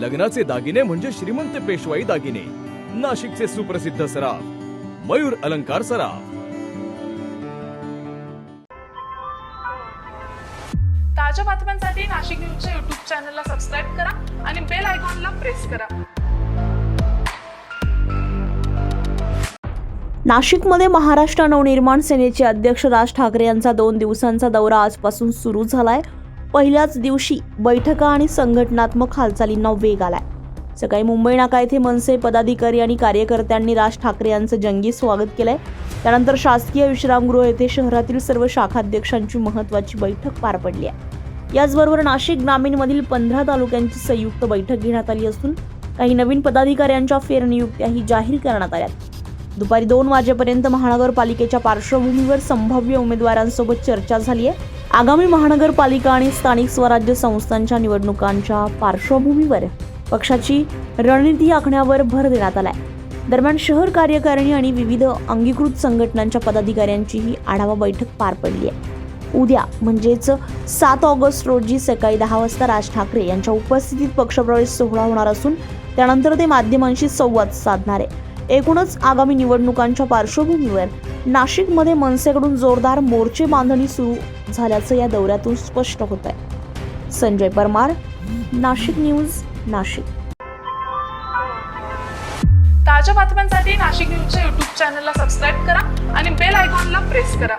लग्नाचे दागिने म्हणजे श्रीमंत पेशवाई दागिने. नाशिकचे सुप्रसिद्ध सराफ मयूर अलंकार सराफ. ताज्या बातम्यांसाठी नाशिक न्यूजच्या YouTube चॅनलला सबस्क्राईब करा आणि बेल आयकॉनला प्रेस करा. नाशिकमध्ये महाराष्ट्र नवनिर्माण सेनेचे अध्यक्ष राज ठाकरे यांचा 2 दिवसांचा दौरा आजपासून सुरू झालाय. पहिल्याच दिवशी बैठका आणि संघटनात्मक हालचालींना वेग आलाय. सकाळी मुंबई नाका येथे मनसे पदाधिकारी आणि कार्यकर्त्यांनी राज ठाकरे यांचं जंगी स्वागत केलंय. त्यानंतर शासकीय विश्रामगृह येथे शहरातील सर्व शाखाध्यक्षांची महत्त्वाची बैठक पार पडली आहे. याचबरोबर नाशिक ग्रामीणमधील 15 तालुक्यांची संयुक्त बैठक घेण्यात आली असून काही नवीन पदाधिकाऱ्यांच्या फेरनियुक्त्याही जाहीर करण्यात आल्या. दुपारी 2 वाजेपर्यंत महानगरपालिकेच्या पार्श्वभूमीवर संभाव्य उमेदवारांसोबत चर्चा झाली आहे. आगामी महानगरपालिका आणि स्थानिक स्वराज्य संस्थांच्या निवडणुकांच्या पार्श्वभूमीवर पक्षाची रणनीती आखण्यावर भर देण्यात आलाय. दरम्यान शहर कार्यकारिणी आणि विविध अंगीकृत संघटनांच्या पदाधिकाऱ्यांचीही आढावा बैठक पार पडली आहे. उद्या म्हणजेच 7 ऑगस्ट रोजी सकाळी 10 वाजता राज ठाकरे यांच्या उपस्थितीत पक्षप्रवेश सोहळा होणार असून त्यानंतर ते माध्यमांशी संवाद साधणार आहे. एकूणच आगामी निवडणुकांच्या पार्श्वभूमीवर नाशिकमध्ये मनसेकडून जोरदार मोर्चे बांधणी सुरू झाल्याचं या दौऱ्यातून स्पष्ट होत आहे. संजय परमार, नाशिक न्यूज, नाशिक. ताज्या बातम्यांसाठी नाशिक न्यूजच्या YouTube चॅनलला सबस्क्राईब करा आणि बेल आयकॉनला प्रेस करा.